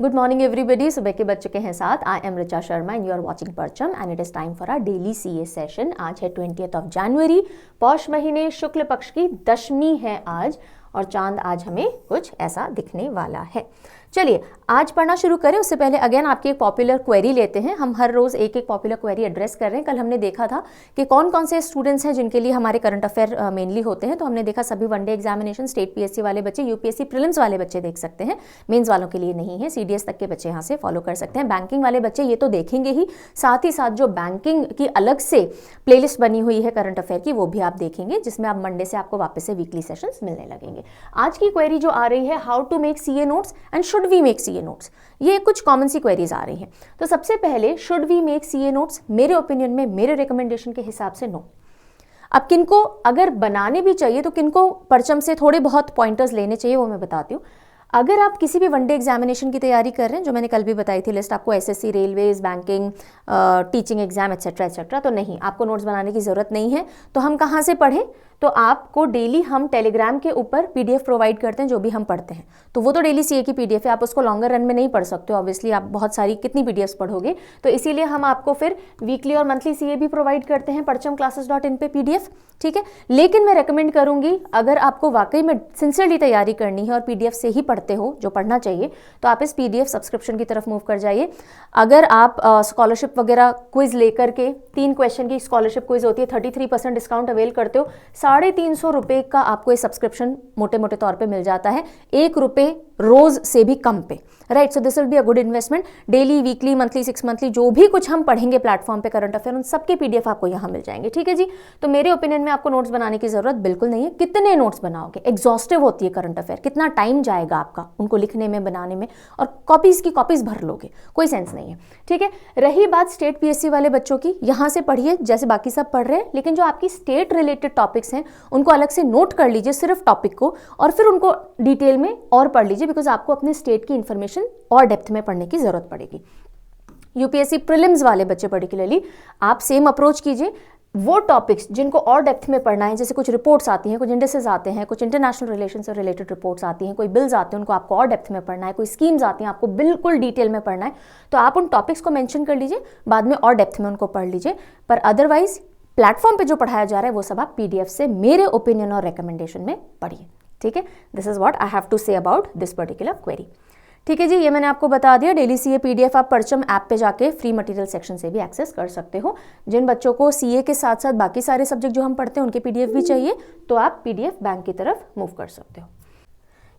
Good morning everybody. सुबह के बज चुके हैं 7। I am Richa Sharma and you are watching Parcham and it is time for our daily CA session. आज है 20 जनवरी, पौष महीने शुक्ल पक्ष की दशमी है आज, और चांद आज हमें कुछ ऐसा दिखने वाला है। चलिए आज पढ़ना शुरू करें। उससे पहले अगेन आपकी एक पॉपुलर क्वेरी लेते हैं। हम हर रोज एक एक पॉपुलर क्वेरी एड्रेस कर रहे हैं। कल हमने देखा था कि कौन कौन से स्टूडेंट्स हैं जिनके लिए हमारे करंट अफेयर मेनली होते हैं। तो हमने देखा सभी वनडे एग्जामिनेशन, स्टेट पीएससी वाले बच्चे, यूपीएससी प्रीलिम्स वाले बच्चे देख सकते हैं, मेंस वालों के लिए नहीं है। सीडीएस तक के बच्चे यहाँ से फॉलो कर सकते हैं। बैंकिंग वाले बच्चे ये तो देखेंगे ही, साथ ही साथ जो बैंकिंग की अलग से प्लेलिस्ट बनी हुई है करंट अफेयर की, वो भी आप देखेंगे, जिसमें आप मंडे से आपको वापस से वीकली सेशंस मिलने लगेंगे। आज की क्वेरी जो आ रही है, how to make CA notes and should we make CA notes, ये कुछ कॉमन सी क्वेरीज आ रही हैं। तो सबसे पहले, should we make CA notes? मेरे ओपिनियन में, मेरे रिकमेंडेशन के हिसाब से नो। अब किनको अगर बनाने भी चाहिए तो किनको परचम से थोड़े बहुत पॉइंटर्स लेने चाहिए, वो मैं बताती हूँ। अगर आप किसी भी वनडे एग्जामिनेशन की तैयारी कर रहे हैं, जो मैंने कल भी बताई थी लिस्ट आपको, SSC, railways, banking, teaching exam etcetera etcetera, तो नहीं, आपको नोट्स बनाने की ज़रूरत नहीं है। तो हम कहाँ से पढ़ें? तो आपको डेली हम टेलीग्राम के ऊपर पीडीएफ प्रोवाइड करते हैं जो भी हम पढ़ते हैं। तो वो तो डेली सीए की पीडीएफ है, आप उसको लॉन्गर रन में नहीं पढ़ सकते हो, ऑब्वियसली आप बहुत सारी कितनी पीडीएफ्स पढ़ोगे। तो इसीलिए हम आपको फिर वीकली और मंथली सीए भी प्रोवाइड करते हैं parchamclasses.in पे पीडीएफ, ठीक है। लेकिन मैं रेकमेंड करूंगी, अगर आपको वाकई में सिंसियरली तैयारी करनी है और पीडीएफ से ही पढ़ते हो जो पढ़ना चाहिए, तो आप इस पीडीएफ सब्सक्रिप्शन की तरफ मूव कर जाइए। अगर आप स्कॉलरशिप वगैरह क्विज लेकर के, 3 क्वेश्चन की स्कॉलरशिप क्विज होती है, 33% डिस्काउंट अवेल करते हो, 350 रुपये का आपको ये सब्सक्रिप्शन मोटे मोटे तौर पे मिल जाता है, ₹1 रोज से भी कम पे, right. So this will be a good investment. Daily, weekly, monthly, 6 monthly जो भी कुछ हम पढ़ेंगे प्लेटफॉर्म पे करंट अफेयर, उन सबके पीडीएफ आपको यहाँ मिल जाएंगे, ठीक है जी। तो मेरे ओपिनियन में आपको नोट्स बनाने की जरूरत बिल्कुल नहीं है। कितने नोट्स बनाओगे? एग्जॉस्टिव होती है करंट अफेयर, कितना टाइम जाएगा आपका उनको लिखने में, बनाने में, और कॉपीज की कॉपीज भर लोगे, कोई सेंस नहीं है, ठीक है। रही बात स्टेट पीएससी वाले बच्चों की, यहाँ से पढ़िए जैसे बाकी सब पढ़ रहे हैं, लेकिन जो आपकी स्टेट रिलेटेड टॉपिक्स हैं उनको अलग से नोट कर लीजिए, सिर्फ टॉपिक को, और फिर उनको डिटेल में और पढ़ लीजिए, बिकॉज आपको अपने स्टेट की इंफॉर्मेशन और डेप्थ में पढ़ने की जरूरत पड़ेगी। यूपीएससी प्रीलिम्स वाले बच्चे पर्टिकुलरली आप सेम अप्रोच कीजिए। वो टॉपिक्स जिनको और डेप्थ में पढ़ना है, जैसे कुछ रिपोर्ट्स आती हैं, कुछ इंडेक्सेस आते हैं, कुछ इंटरनेशनल रिलेशन से रिलेटेड रिपोर्ट्स आती हैं, कोई बिल्स आते हैं, उनको आपको और डेप्थ में पढ़ना है, कोई स्कीम्स आती हैं आपको बिल्कुल डिटेल में पढ़ना है, तो आप उन टॉपिक्स को मेंशन कर लीजिए, बाद में और डेप्थ में उनको पढ़ लीजिए। पर अदरवाइज प्लेटफॉर्म पे जो पढ़ाया जा रहा है वो सब आप पीडीएफ से मेरे ओपिनियन और रिकमेंडेशन में पढ़िए, ठीक है। This is what I have to say about this particular query, ठीक है जी। ये मैंने आपको बता दिया। डेली सीए पीडीएफ आप परचम ऐप पे जाके फ्री मटेरियल सेक्शन से भी एक्सेस कर सकते हो। जिन बच्चों को सीए के साथ साथ बाकी सारे सब्जेक्ट जो हम पढ़ते हैं उनके पीडीएफ भी चाहिए, तो आप पीडीएफ बैंक की तरफ मूव कर सकते हो।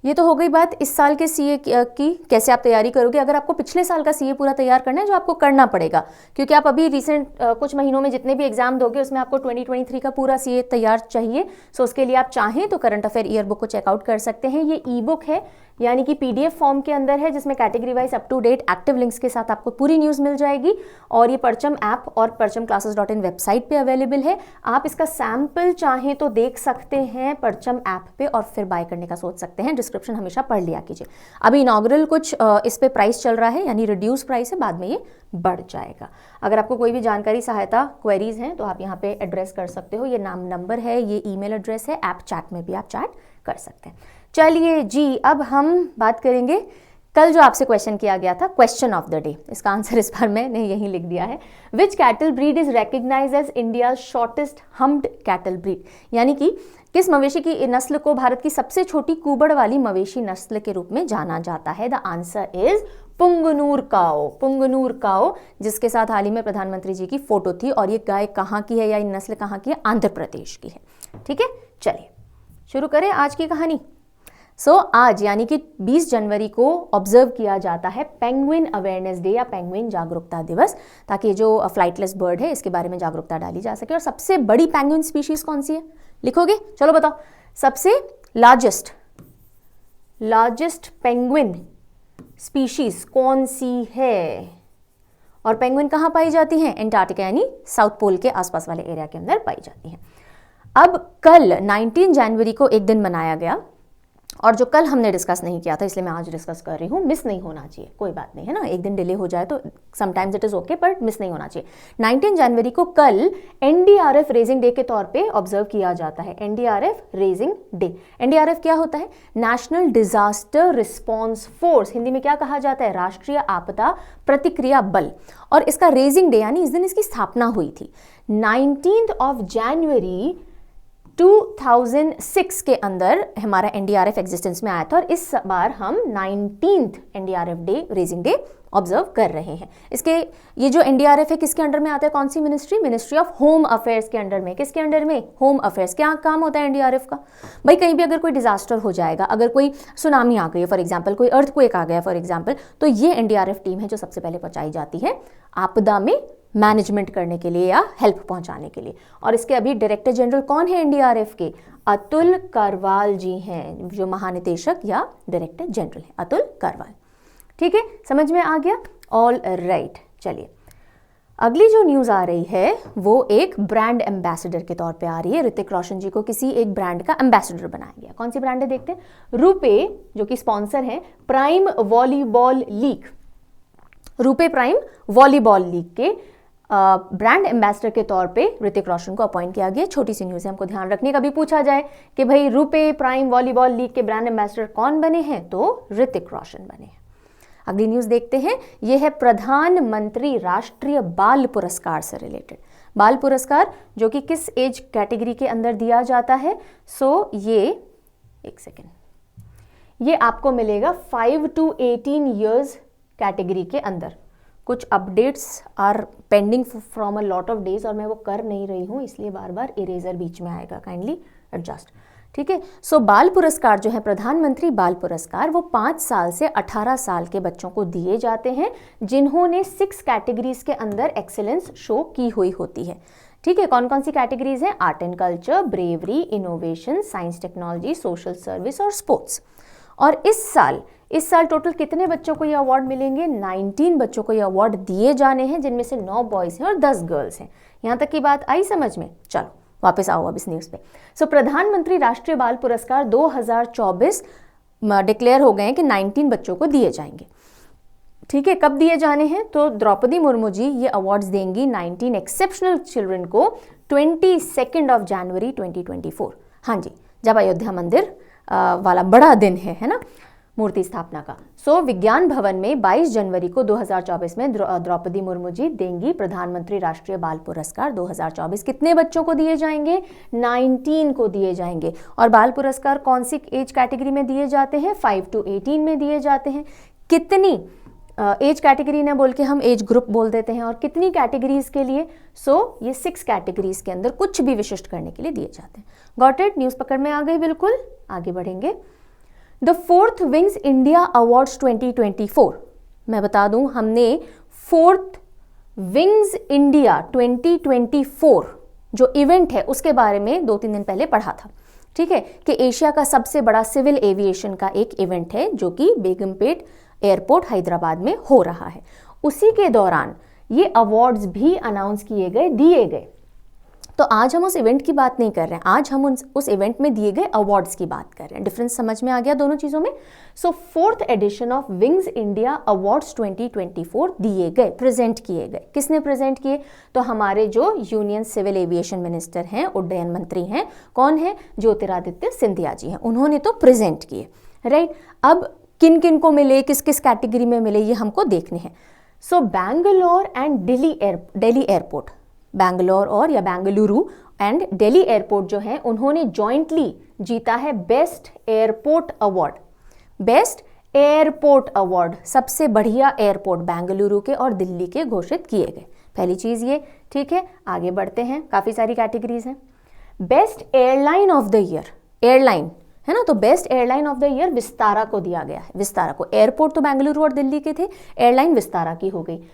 ये तो हो गई बात इस साल के सीए की, कैसे आप तैयारी करोगे। अगर आपको पिछले साल का सीए पूरा तैयार करना है, जो आपको करना पड़ेगा, क्योंकि आप अभी रिसेंट कुछ महीनों में जितने भी एग्जाम दोगे उसमें आपको 2023 का पूरा सीए तैयार चाहिए। सो उसके लिए आप चाहें तो करंट अफेयर ईयर बुक को चेकआउट कर सकते हैं। ये ई बुक है, यानी कि पीडीएफ फॉर्म के अंदर है, जिसमें category wise up to date active links के साथ आपको पूरी न्यूज़ मिल जाएगी, और ये परचम ऐप और parchamclasses.in वेबसाइट पे अवेलेबल है। आप इसका सैंपल चाहें तो देख सकते हैं परचम ऐप पे, और फिर बाय करने का सोच सकते हैं। डिस्क्रिप्शन हमेशा पढ़ लिया कीजिए। अभी इनॉग्रल कुछ इस पे प्राइस चल रहा है, यानी रिड्यूस प्राइस है, बाद में ये बढ़ जाएगा। अगर आपको कोई भी जानकारी, सहायता, क्वेरीज हैं तो आप यहाँ पे एड्रेस कर सकते हो। ये नाम, नंबर है, ये ईमेल एड्रेस है, ऐप चैट में भी आप चैट कर सकते हैं। चलिए जी, अब हम बात करेंगे कल जो आपसे क्वेश्चन किया गया था, क्वेश्चन ऑफ द डे। इसका आंसर इस बार मैंने यहीं लिख दिया है। Which cattle breed is recognized as India shortest humped cattle breed, यानी कि किस मवेशी की नस्ल को भारत की सबसे छोटी कुबड़ वाली मवेशी नस्ल के रूप में जाना जाता है? द आंसर इज पुंगनूर काओ। पुंगनूर काओ, जिसके साथ हाल ही में प्रधानमंत्री जी की फोटो थी। और ये गाय कहाँ की है, या ये नस्ल कहाँ की है? आंध्र प्रदेश की है, ठीक है। चलिए शुरू करें आज की कहानी। आज यानी कि 20 जनवरी को ऑब्जर्व किया जाता है पेंगुइन अवेयरनेस डे, या पेंगुइन जागरूकता दिवस, ताकि ये जो फ्लाइटलेस बर्ड है इसके बारे में जागरूकता डाली जा सके। और सबसे बड़ी पेंगुइन स्पीशीज कौन सी है, लिखोगे? चलो बताओ। सबसे लार्जेस्ट पेंगुइन स्पीशीज कौन सी है? और पेंगुइन कहाँ पाई जाती है? एंटार्क्टिका, यानी साउथ पोल के आसपास वाले एरिया के अंदर पाई जाती है। अब कल 19 जनवरी को एक दिन मनाया गया और जो कल हमने डिस्कस नहीं किया था, इसलिए मैं आज डिस्कस कर रही हूँ। मिस नहीं होना चाहिए, कोई बात नहीं है ना, एक दिन डिले हो जाए तो समटाइम्स इट इज़ ओके, पर मिस नहीं होना चाहिए। 19 जनवरी को कल एनडीआरएफ रेजिंग डे के तौर पे ऑब्जर्व किया जाता है। एनडीआरएफ रेजिंग डे, एनडीआरएफ क्या होता है? National disaster response force, Hindi में क्या कहा जाता है? राष्ट्रीय आपदा प्रतिक्रिया बल। और इसका रेजिंग डे यानी इस दिन इसकी स्थापना हुई थी 19 जनवरी 2006 के अंदर हमारा एनडीआरएफ एग्जिस्टेंस में आया था, और इस बार हम 19th NDRF day, raising day observe कर रहे हैं। इसके ये जो एनडीआरएफ है किसके अंडर में आता है? कौन सी ministry? Ministry of home affairs के अंडर में। किसके अंडर में? Home affairs. क्या काम होता है एनडीआरएफ का? भाई कहीं भी अगर कोई डिजास्टर हो जाएगा, अगर कोई सुनामी आ गई फॉर एग्जाम्पल, कोई अर्थक्वेक आ गया फॉर एग्जाम्पल, तो ये एनडीआरएफ टीम है जो सबसे पहले पहुंचाई जाती है आपदा में मैनेजमेंट करने के लिए या हेल्प पहुंचाने के लिए। और इसके अभी डायरेक्टर जनरल कौन है एनडीआरएफ के? अतुल करवाल जी हैं, जो महानिदेशक या डायरेक्टर जनरल है, अतुल करवाल। ठीक है, समझ में आ गया? All right. चलिए अगली जो न्यूज आ रही है वो एक ब्रांड एम्बेसडर के तौर पे आ रही है। ऋतिक रोशन जी को किसी एक ब्रांड का एम्बेसडर बनाया गया। कौन सी ब्रांड है देखते हैं। रुपे, जो कि स्पॉन्सर है prime volleyball league, RuPay prime volleyball league के ब्रांड एम्बेसडर के तौर पे ऋतिक रोशन को अपॉइंट किया गया। छोटी सी न्यूज़ है, हमको ध्यान रखने का। भी पूछा जाए कि भाई रुपे प्राइम वॉलीबॉल लीग के ब्रांड एम्बेसडर कौन बने हैं, तो ऋतिक रोशन बने हैं। अगली न्यूज़ देखते हैं, यह है प्रधानमंत्री राष्ट्रीय बाल पुरस्कार से रिलेटेड। बाल पुरस्कार जो कि किस एज कैटेगरी के अंदर दिया जाता है? सो ये एक सेकेंड, ये आपको मिलेगा 5 to 18 ईयर्स कैटेगरी के अंदर। कुछ updates are pending from a lot of days और मैं वो कर नहीं रही हूँ, इसलिए बार बार इरेजर बीच में आएगा, काइंडली एडजस्ट। ठीक है, सो बाल पुरस्कार जो है, प्रधानमंत्री बाल पुरस्कार, वो 5 साल से 18 साल के बच्चों को दिए जाते हैं जिन्होंने 6 कैटेगरीज के अंदर एक्सेलेंस शो की हुई होती है। ठीक है, कौन कौन सी कैटेगरीज हैं? Art and culture, bravery, innovation, science technology, social service और स्पोर्ट्स। और इस साल टोटल कितने बच्चों को ये अवार्ड मिलेंगे? 19 बच्चों को ये अवार्ड दिए जाने हैं, जिनमें से 9 बॉयज हैं और 10 गर्ल्स हैं। यहां तक की बात आई समझ में? चलो वापस आओ अब इस न्यूज़ पे। सो प्रधानमंत्री राष्ट्रीय बाल पुरस्कार 2024 डिक्लेयर हो गए हैं कि 19 बच्चों को दिए जाएंगे। ठीक है, कब दिए जाने हैं? तो द्रौपदी मुर्मू जी ये अवार्ड्स देंगी 19 एक्सेप्शनल चिल्ड्रन को 22 जनवरी 2024। हाँ जी, जब अयोध्या मंदिर वाला बड़ा दिन है ना, मूर्ति स्थापना का। सो विज्ञान भवन में 22 जनवरी को 2024 में द्रौपदी मुर्मू जी देंगी प्रधानमंत्री राष्ट्रीय बाल पुरस्कार 2024। कितने बच्चों को दिए जाएंगे? 19 को दिए जाएंगे। और बाल पुरस्कार कौन सी एज कैटेगरी में दिए जाते हैं? 5 to 18 में दिए जाते हैं। कितनी एज कैटेगरी ने बोल के हम एज ग्रुप बोल देते हैं, और कितनी कैटेगरीज के लिए? सो ये 6 कैटेगरीज के अंदर कुछ भी विशिष्ट करने के लिए दिए जाते हैं। Got it? न्यूज़ पकड़ में आ गई? बिल्कुल। आगे बढ़ेंगे। The 4th wings India awards 2024, मैं बता दूं, हमने 4th विंग्स इंडिया 2024 जो इवेंट है उसके बारे में 2-3 दिन पहले पढ़ा था। ठीक है, कि एशिया का सबसे बड़ा सिविल एविएशन का एक इवेंट है जो कि बेगमपेट एयरपोर्ट हैदराबाद में हो रहा है। उसी के दौरान ये अवार्ड्स भी अनाउंस किए गए, दिए गए। तो आज हम उस इवेंट की बात नहीं कर रहे हैं, आज हम उस इवेंट में दिए गए अवार्ड्स की बात कर रहे हैं। डिफरेंस समझ में आ गया दोनों चीज़ों में? So 4th edition of wings India awards 2024 दिए गए, प्रेजेंट किए गए। किसने प्रेजेंट किए? तो हमारे जो यूनियन सिविल एविएशन मिनिस्टर हैं, उड्डयन मंत्री हैं, कौन है? ज्योतिरादित्य सिंधिया जी हैं, उन्होंने तो प्रेजेंट किए। राइट, अब किन किन को मिले, किस किस कैटेगरी में मिले, ये हमको देखने हैं। सो बैंगलोर एंड दिल्ली एयरपोर्ट, बैंगलोर और या बेंगलुरु एंड दिल्ली एयरपोर्ट जो है, उन्होंने जॉइंटली जीता है best airport award. Best airport award, सबसे बढ़िया एयरपोर्ट बेंगलुरु के और दिल्ली के घोषित किए गए। पहली चीज ये। ठीक है, आगे बढ़ते हैं, काफी सारी कैटेगरीज हैं। Best airline of the year, airline है ना, तो best airline of the year Vistara को दिया गया है। विस्तारा को, एयरपोर्ट तो बेंगलुरु और दिल्ली के थे, एयरलाइन विस्तारा की हो गई।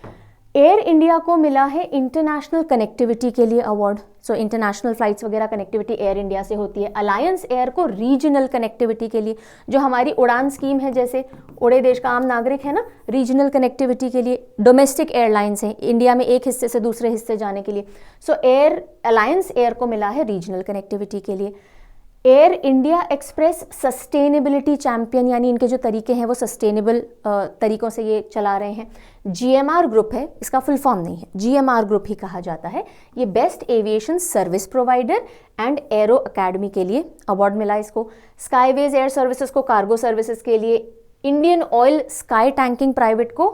एयर इंडिया को मिला है इंटरनेशनल कनेक्टिविटी के लिए अवार्ड। सो इंटरनेशनल फ्लाइट्स वगैरह कनेक्टिविटी एयर इंडिया से होती है। अलायंस एयर को रीजनल कनेक्टिविटी के लिए, जो हमारी उड़ान स्कीम है, जैसे उड़े देश का आम नागरिक है ना, रीजनल कनेक्टिविटी के लिए। डोमेस्टिक एयरलाइंस हैं इंडिया में एक हिस्से से दूसरे हिस्से जाने के लिए। सो एयर अलायंस एयर को मिला है रीजनल कनेक्टिविटी के लिए। Air India express sustainability champion, यानी इनके जो तरीके हैं वो सस्टेनेबल तरीकों से ये चला रहे हैं। जीएमआर ग्रुप है, इसका फुल फॉर्म नहीं है, जीएमआर ग्रुप ही कहा जाता है। ये best aviation service provider and arrow academy के लिए अवार्ड मिला इसको। स्काईवेज एयर सर्विसेज को कार्गो सर्विसेज के लिए, Indian oil sky tanking private को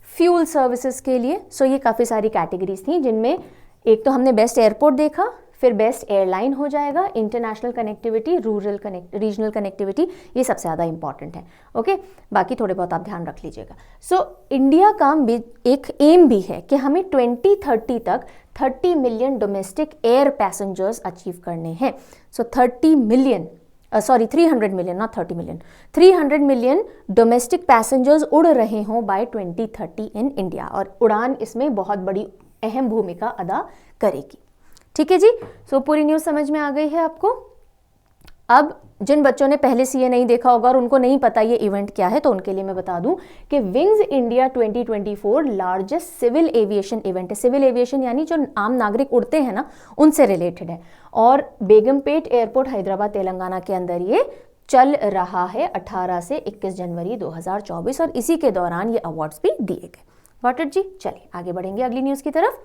फ्यूल सर्विसेज के लिए। सो ये काफ़ी सारी कैटेगरीज थी, जिनमें एक तो हमने बेस्ट एयरपोर्ट देखा, फिर बेस्ट एयरलाइन हो जाएगा, इंटरनेशनल कनेक्टिविटी, रीजनल कनेक्टिविटी, ये सबसे ज़्यादा इंपॉर्टेंट है। ओके, बाकी थोड़े बहुत आप ध्यान रख लीजिएगा। सो इंडिया का एक एम भी है कि हमें 2030 तक 30 million domestic air passengers achieve करने हैं। सो 300 million, not 30 million, 300 million domestic passengers उड़ रहे हों बाय 2030 इन इंडिया, और उड़ान इसमें बहुत बड़ी अहम भूमिका अदा करेगी। ठीक है जी, सो पूरी न्यूज़ समझ में आ गई है आपको। अब जिन बच्चों ने पहले से ये नहीं देखा होगा और उनको नहीं पता ये इवेंट क्या है, तो उनके लिए मैं बता दूं कि wings India 2024 largest civil aviation event है। सिविल एविएशन यानी जो आम नागरिक उड़ते हैं ना, उनसे रिलेटेड है, और बेगमपेट एयरपोर्ट हैदराबाद तेलंगाना के अंदर ये चल रहा है 18 से 21 जनवरी 2024, और इसी के दौरान ये अवार्ड्स भी दिए गए। गॉट इट जी। चलिए आगे बढ़ेंगे अगली न्यूज़ की तरफ।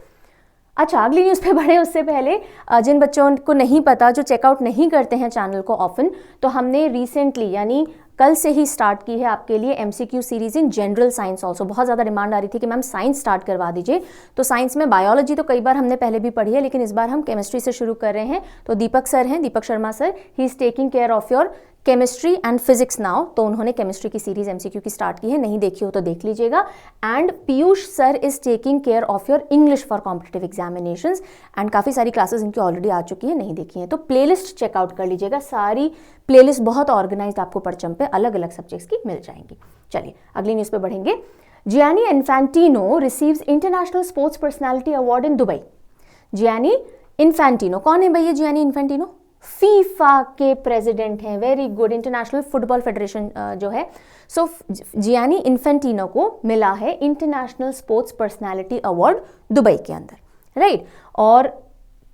अच्छा, अगली न्यूज़ पे बढ़े उससे पहले जिन बच्चों को नहीं पता, जो चेकआउट नहीं करते हैं चैनल को ऑफन, तो हमने रिसेंटली यानी कल से ही स्टार्ट की है आपके लिए MCQ series in general science also. बहुत ज़्यादा डिमांड आ रही थी कि मैम साइंस स्टार्ट करवा दीजिए, तो साइंस में बायोलॉजी तो कई बार हमने पहले भी पढ़ी है, लेकिन इस बार हम केमिस्ट्री से शुरू कर रहे हैं। तो दीपक सर हैं, Deepak Sharma sir, he is taking care of your chemistry and physics now, तो उन्होंने केमिस्ट्री की सीरीज एमसीक्यू की स्टार्ट की है, नहीं देखी हो तो देख लीजिएगा। And Piyush sir is taking care of your English for competitive examinations, and काफ़ी सारी क्लासेस इनकी ऑलरेडी आ चुकी है, नहीं देखी है तो प्लेलिस्ट चेकआउट कर लीजिएगा। सारी प्लेलिस्ट बहुत ऑर्गेनाइज आपको परचम पे अलग अलग सब्जेक्ट्स की मिल जाएंगी। चलिए अगली न्यूज़ पे बढ़ेंगे। Gianni Infantino receives international sports personality award in Dubai. Gianni Infantino कौन है भैया? जियानी इन्फेंटिनो फीफा के प्रेसिडेंट हैं। Very good, international football federation जो है। सो जियानी इन्फेंटिनो को मिला है international sports personality award Dubai के अंदर, राइट। और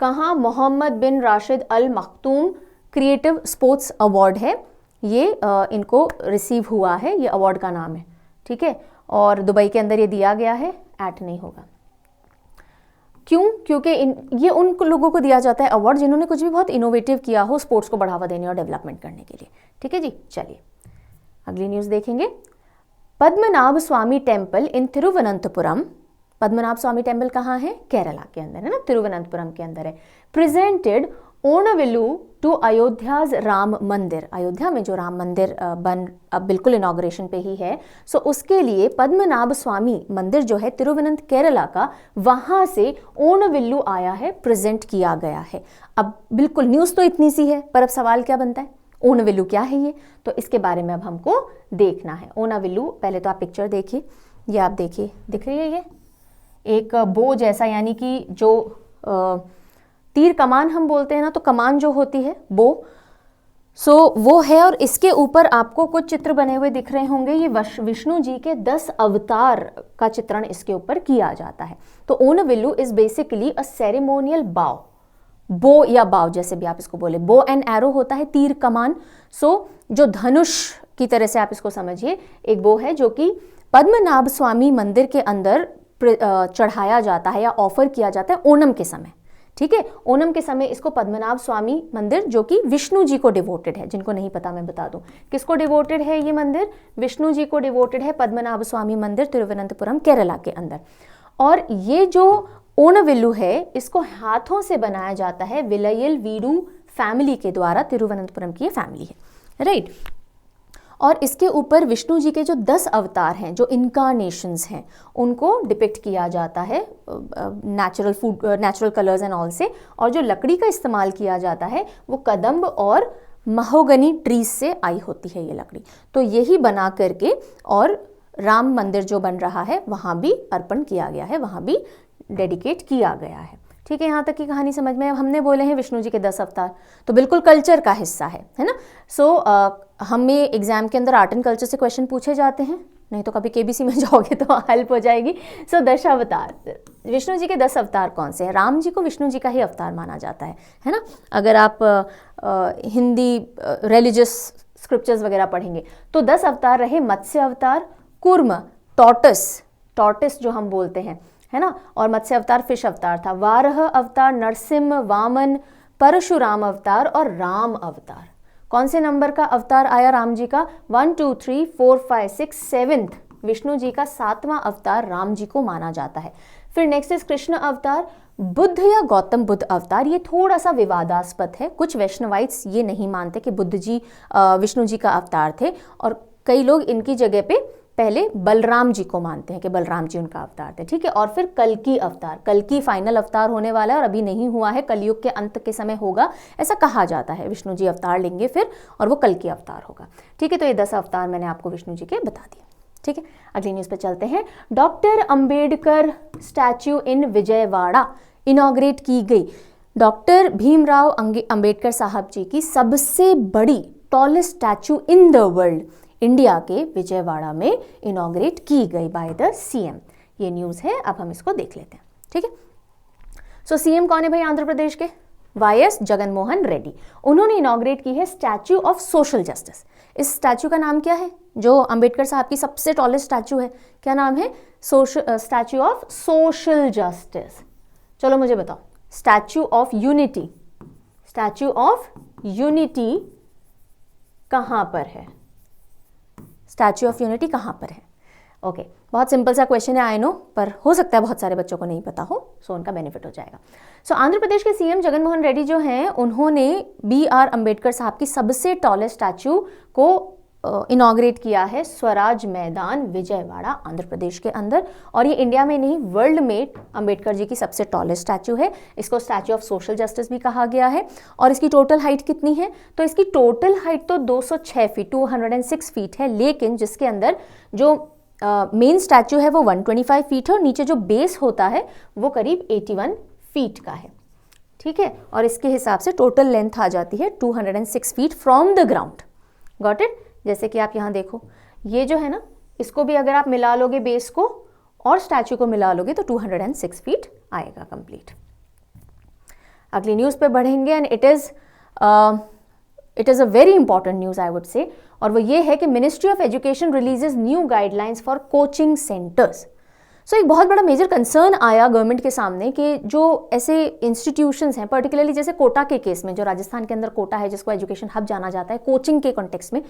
कहाँ? मोहम्मद बिन राशिद अल मखतूम क्रिएटिव स्पोर्ट्स अवार्ड है ये, इनको रिसीव हुआ है, ये अवार्ड का नाम है, ठीक है। और दुबई के अंदर ये दिया गया है, ऐट नहीं होगा। क्यों? क्योंकि ये उन लोगों को दिया जाता है अवार्ड जिन्होंने कुछ भी बहुत इनोवेटिव किया हो स्पोर्ट्स को बढ़ावा देने और डेवलपमेंट करने के लिए, ठीक है जी। चलिए अगली न्यूज़ देखेंगे। Padmanabha Swami temple in Thiruvananthapuram. Padmanabha Swami temple कहाँ है? केरला के अंदर है ना, तिरुवनंतपुरम के अंदर है। प्रेजेंटेड ओणविल्लु टू अयोध्याज राम मंदिर। अयोध्या में जो राम मंदिर अब बिल्कुल इनॉग्रेशन पे ही है, सो उसके लिए पद्मनाभ स्वामी मंदिर जो है तिरुवनंत केरला का, वहाँ से ओणविल्लु आया है, प्रेजेंट किया गया है। अब बिल्कुल न्यूज़ तो इतनी सी है, पर अब सवाल क्या बनता है, ओणविल्लु क्या है ये, तो इसके बारे में अब हमको देखना है। ओणविल्लु, पहले तो आप पिक्चर देखिए, ये आप देखिए, दिख रही है ये एक बो जैसा, यानी कि जो तीर कमान हम बोलते हैं ना, तो कमान जो होती है बो, सो वो है। और इसके ऊपर आपको कुछ चित्र बने हुए दिख रहे होंगे, ये विष्णु जी के 10 अवतार का चित्रण इसके ऊपर किया जाता है। तो ओणविल्लु इज बेसिकली अ सेरेमोनियल बाव, बो या बाव जैसे भी आप इसको बोले, बो एंड एरो होता है तीर कमान। सो जो धनुष की तरह से आप इसको समझिए, एक बो है जो कि पद्मनाभ स्वामी मंदिर के अंदर चढ़ाया जाता है या ऑफर किया जाता है ओणम के समय, ठीक है। ओणम के समय इसको पद्मनाभ स्वामी मंदिर, जो कि विष्णु जी को डिवोटेड है, जिनको नहीं पता मैं बता दूं किसको डिवोटेड है ये मंदिर, विष्णु जी को डिवोटेड है पद्मनाभ स्वामी मंदिर तिरुवनंतपुरम केरला के अंदर। और ये जो ओणविल्लु है इसको हाथों से बनाया जाता है, विलयल वीडू फैमिली के द्वारा, तिरुवनंतपुरम की ये फैमिली है, राइट। और इसके ऊपर विष्णु जी के जो 10 अवतार हैं, जो इनकारनेशंस हैं, उनको डिपिक्ट किया जाता है नेचुरल कलर्स एंड ऑल से। और जो लकड़ी का इस्तेमाल किया जाता है वो कदम्ब और महोगनी ट्रीज से आई होती है ये लकड़ी। तो यही बना करके और राम मंदिर जो बन रहा है वहाँ भी अर्पण किया गया है, वहाँ भी डेडिकेट किया गया है, ठीक है। यहाँ तक की कहानी समझ में। अब हमने बोले हैं विष्णु जी के 10 अवतार, तो बिल्कुल कल्चर का हिस्सा है ना। सो हमें एग्जाम के अंदर आर्ट एंड कल्चर से क्वेश्चन पूछे जाते हैं, नहीं तो कभी केबीसी में जाओगे तो हेल्प हो जाएगी। सो दशावतार, विष्णु जी के 10 अवतार कौन से हैं? राम जी को विष्णु जी का ही अवतार माना जाता है ना। अगर आप हिंदी रिलीजियस स्क्रिप्चर्स वगैरह पढ़ेंगे तो 10 अवतार रहे, मत्स्य अवतार, कूर्म, टॉर्टिस जो हम बोलते हैं, है ना, और मत्स्य अवतार फिश अवतार था, वारह अवतार, नरसिंह, वामन, परशुराम अवतार और राम अवतार। कौन से नंबर का अवतार आया राम जी का? 1 2 3 4 5 6 7th विष्णु जी का 7वां अवतार राम जी को माना जाता है। फिर नेक्स्ट इज कृष्ण अवतार, बुद्ध या गौतम बुद्ध अवतार। ये थोड़ा सा विवादास्पद है, कुछ वैष्णवाइट्स ये नहीं मानते कि बुद्ध जी विष्णु जी का अवतार थे, और कई लोग इनकी जगह पे पहले बलराम जी को मानते हैं कि बलराम जी उनका अवतार थे, ठीक है। और फिर कल्कि अवतार, कल्कि फाइनल अवतार होने वाला है और अभी नहीं हुआ है, कलयुग के अंत के समय होगा ऐसा कहा जाता है। विष्णु जी अवतार लेंगे फिर और वो कल्कि अवतार होगा, ठीक है। तो ये 10 अवतार मैंने आपको विष्णु जी के बता दिए, ठीक है। अगली न्यूज़ पे चलते हैं। डॉक्टर अंबेडकर स्टैच्यू इन विजयवाड़ा इनॉग्रेट की गई। डॉक्टर भीमराव अंबेडकर साहब जी की सबसे बड़ी tallest statue in the world India के विजयवाड़ा में इनॉग्रेट की गई बाय द सीएम। ये न्यूज़ है, अब हम इसको देख लेते हैं, ठीक है। सो सीएम कौन है भाई आंध्र प्रदेश के? वाईएस जगनमोहन रेड्डी। उन्होंने इनॉग्रेट की है स्टैच्यू ऑफ सोशल जस्टिस। इस स्टैच्यू का नाम क्या है? जो अंबेडकर साहब की सबसे टॉलेस्ट स्टैच्यू है, क्या नाम है? Statue of social justice. चलो मुझे बताओ, statue of unity, statue of unity कहां पर है? स्टैच्यू ऑफ यूनिटी कहां पर है? ओके, बहुत सिंपल सा क्वेश्चन है, आई नो, पर हो सकता है बहुत सारे बच्चों को नहीं पता हो, सो उनका बेनिफिट हो जाएगा। सो आंध्र प्रदेश के सीएम जगनमोहन रेड्डी जो हैं, उन्होंने BR अंबेडकर साहब की सबसे टॉलेस्ट स्टैच्यू को इनॉग्रेट किया है स्वराज मैदान विजयवाड़ा आंध्र प्रदेश के अंदर। और ये इंडिया में नहीं, वर्ल्ड में अंबेडकर जी की सबसे टॉलेस्ट स्टैच्यू है। इसको स्टैच्यू ऑफ सोशल जस्टिस भी कहा गया है। और इसकी टोटल हाइट कितनी है? तो इसकी टोटल हाइट तो 206 फीट 206 फीट है, लेकिन जिसके अंदर जो मेन स्टैच्यू है वो 125 फीट है और नीचे जो बेस होता है वो करीब 81 फीट का है, ठीक है। और इसके हिसाब से टोटल लेंथ आ जाती है 206 feet from the ground. Got it? जैसे कि आप यहाँ देखो, ये जो है ना, इसको भी अगर आप मिला लोगे बेस को और स्टैच्यू को मिला लोगे तो 206 फीट आएगा कंप्लीट। अगली न्यूज़ पे बढ़ेंगे and it is a very important news I would say, और वो ये है कि ministry of education releases new guidelines for coaching centres. So एक बहुत बड़ा मेजर कंसर्न आया गवर्नमेंट के सामने कि जो ऐसे इंस्टीट्यूशंस हैं, पर्टिकुलरली जैसे कोटा के केस में, जो राजस्थान के अंदर कोटा है जिसको एजुकेशन हब जाना जाता है, कोचिंग के कॉन्टेक्स्ट में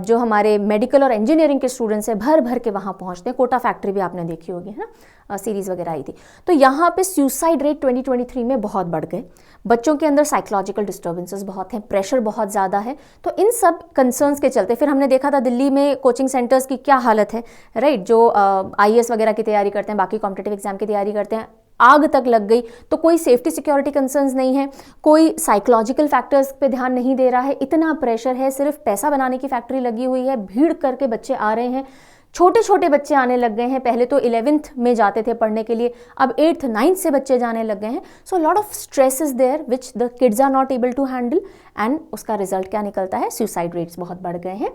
जो हमारे मेडिकल और इंजीनियरिंग के स्टूडेंट्स हैं भर भर के वहाँ पहुँचते हैं। कोटा फैक्ट्री भी आपने देखी होगी, है ना, सीरीज़ वगैरह आई थी। तो यहाँ पे सुसाइड रेट 2023 में बहुत बढ़ गए, बच्चों के अंदर साइकोलॉजिकल डिस्टर्बेंसेस बहुत हैं, प्रेशर बहुत ज़्यादा है। तो इन सब कंसर्न्स के चलते फिर हमने देखा था दिल्ली में कोचिंग सेंटर्स की क्या हालत है, राइट, जो IAS वगैरह की तैयारी करते हैं, बाकी कॉम्पिटिटिव एग्जाम की तैयारी करते हैं, आग तक लग गई। तो कोई सेफ्टी सिक्योरिटी कंसर्न्स नहीं है, कोई साइकोलॉजिकल फैक्टर्स पे ध्यान नहीं दे रहा है, इतना प्रेशर है, सिर्फ पैसा बनाने की फैक्ट्री लगी हुई है, भीड़ करके बच्चे आ रहे हैं, छोटे छोटे बच्चे आने लग गए हैं। पहले तो 11th में जाते थे पढ़ने के लिए, अब 8th 9th से बच्चे जाने लग गए हैं। So lot of stress is there which the kids are not able to handle, and उसका रिजल्ट क्या निकलता है? सुसाइड रेट्स बहुत बढ़ गए हैं,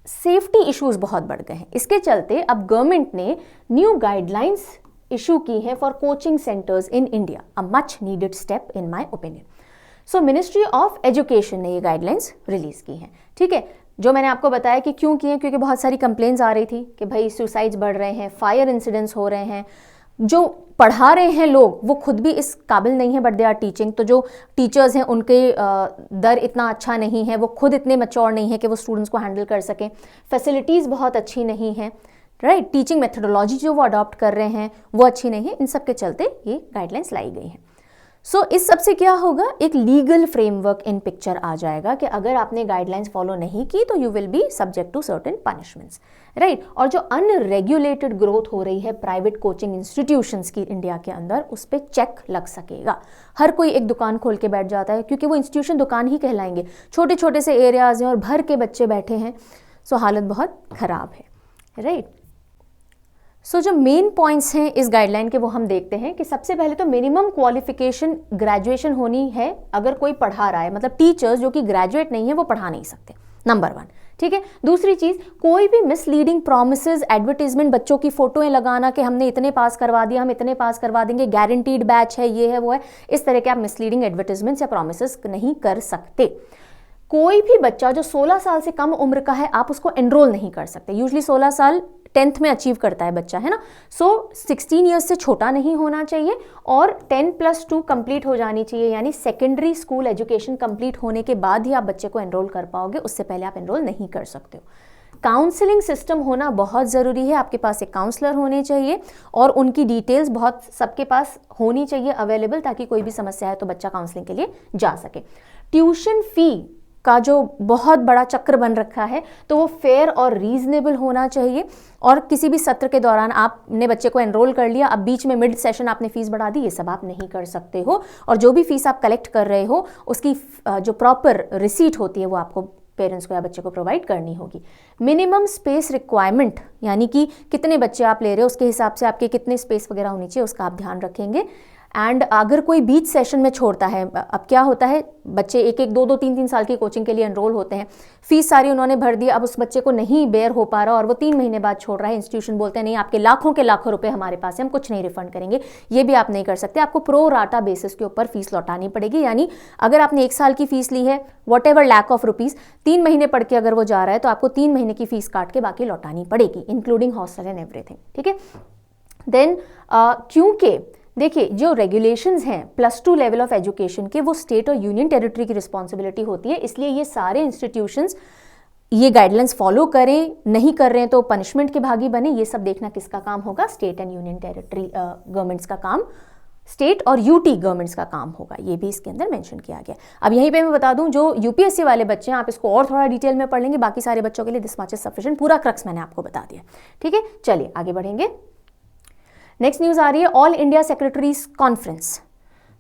सेफ्टी इश्यूज बहुत बढ़ गए हैं। इसके चलते अब गवर्नमेंट ने न्यू गाइडलाइंस इशू की हैं for coaching centres in India, a much needed step in my opinion. So ministry of education ने ये गाइडलाइंस रिलीज की हैं, ठीक है। जो मैंने आपको बताया कि क्यों किए, क्योंकि बहुत सारी कंप्लेंट्स आ रही थी कि भाई सुसाइड्स बढ़ रहे हैं, फायर इंसिडेंट्स हो रहे हैं, जो पढ़ा रहे हैं लोग वो खुद भी इस काबिल नहीं है, बट दे आर टीचिंग। तो जो टीचर्स हैं उनके दर इतना अच्छा नहीं है, वो खुद इतने मैच्योर नहीं है कि वो स्टूडेंट्स को हैंडल कर सकें, फैसिलिटीज़ बहुत अच्छी नहीं है, राइट, टीचिंग मेथडोलॉजी जो वो अडॉप्ट कर रहे हैं वो अच्छी नहीं है। इन सब के चलते ये गाइडलाइंस लाई गई हैं। सो इस सब से क्या होगा? एक लीगल फ्रेमवर्क इन पिक्चर आ जाएगा कि अगर आपने गाइडलाइंस फॉलो नहीं की तो you will be subject to certain punishments, right. और जो अनरेगुलेटेड ग्रोथ हो रही है प्राइवेट कोचिंग इंस्टीट्यूशंस की इंडिया के अंदर, उस पर चेक लग सकेगा। हर कोई एक दुकान खोल के बैठ जाता है, क्योंकि वो इंस्टीट्यूशन दुकान ही कहलाएंगे, छोटे छोटे से एरियाज हैं और भर के बच्चे बैठे हैं। सो हालत बहुत खराब है, राइट। सो जो मेन पॉइंट्स हैं इस गाइडलाइन के वो हम देखते हैं कि सबसे पहले तो मिनिमम क्वालिफिकेशन ग्रेजुएशन होनी है अगर कोई पढ़ा रहा है, मतलब टीचर्स जो कि ग्रेजुएट नहीं है वो पढ़ा नहीं सकते, नंबर 1। ठीक है, दूसरी चीज, कोई भी मिसलीडिंग प्रॉमिसेस, एडवर्टीजमेंट, बच्चों की फोटोएं लगाना कि हमने इतने पास करवा दिया, हम इतने पास करवा देंगे, गारंटीड बैच है, ये है वो है, इस तरह के आप मिसलीडिंग एडवर्टीजमेंट्स या प्रॉमिसेस नहीं कर सकते। कोई भी बच्चा जो 16 साल से कम उम्र का है आप उसको एनरोल नहीं कर सकते। यूजली 16 साल 10th में अचीव करता है बच्चा, है ना। सो 16 ईयर्स से छोटा नहीं होना चाहिए और 10+2 कंप्लीट हो जानी चाहिए, यानी सेकेंडरी स्कूल एजुकेशन कंप्लीट होने के बाद ही आप बच्चे को एनरोल कर पाओगे, उससे पहले आप एनरोल नहीं कर सकते हो। काउंसलिंग सिस्टम होना बहुत ज़रूरी है, आपके पास एक काउंसलर होने चाहिए और उनकी डिटेल्स बहुत सबके पास होनी चाहिए अवेलेबल, ताकि कोई भी समस्या है तो बच्चा काउंसलिंग के लिए जा सके। ट्यूशन फी का जो बहुत बड़ा चक्र बन रखा है तो वो फेयर और रीजनेबल होना चाहिए, और किसी भी सत्र के दौरान आपने बच्चे को एनरोल कर लिया, अब बीच में मिड सेशन आपने फीस बढ़ा दी, ये सब आप नहीं कर सकते हो। और जो भी फीस आप कलेक्ट कर रहे हो उसकी जो प्रॉपर रिसीट होती है वो आपको पेरेंट्स को या बच्चे को प्रोवाइड करनी होगी। मिनिमम स्पेस रिक्वायरमेंट, यानी कि कितने बच्चे आप ले रहे हो उसके हिसाब से आपके कितने स्पेस वगैरह होनी चाहिए उसका आप ध्यान रखेंगे। एंड अगर कोई बीच सेशन में छोड़ता है, अब क्या होता है बच्चे 1-1, 2-2, 3-3 साल की कोचिंग के लिए एनरोल होते हैं, फीस सारी उन्होंने भर दी, अब उस बच्चे को नहीं बेयर हो पा रहा और वो 3 महीने बाद छोड़ रहा है, इंस्टीट्यूशन बोलते हैं नहीं आपके लाखों के लाखों रुपए हमारे पास है, हम कुछ नहीं रिफंड करेंगे, ये भी आप नहीं कर सकते, आपको प्रो राटा बेसिस के ऊपर फीस लौटानी पड़ेगी। यानी अगर आपने 1 साल की फीस ली है whatever lack of rupees, 3 महीने पढ़ के अगर वो जा रहा है तो आपको 3 महीने की फीस काट के बाकी लौटानी पड़ेगी, इंक्लूडिंग हॉस्टल एंड एवरीथिंग। ठीक है, देन क्योंकि देखिए जो रेगुलेशंस हैं +2 लेवल ऑफ एजुकेशन के वो स्टेट और यूनियन टेरिटरी की रिस्पॉन्सिबिलिटी होती है, इसलिए ये सारे इंस्टीट्यूशंस ये गाइडलाइंस फॉलो करें, नहीं कर रहे हैं तो पनिशमेंट के भागी बने, ये सब देखना किसका काम होगा, state and union territory governments का काम, स्टेट और यूटी गवर्नमेंट्स का काम होगा, ये भी इसके अंदर मेंशन किया गया। अब यहीं पे मैं बता दूं जो यूपीएससी वाले बच्चे हैं आप इसको और थोड़ा डिटेल में पढ़ लेंगे, बाकी सारे बच्चों के लिए दिस मच इज सफिशिएंट, पूरा क्रक्स मैंने आपको बता दिया। ठीक है, चलिए आगे बढ़ेंगे। नेक्स्ट न्यूज आ रही है all India secretaries conference.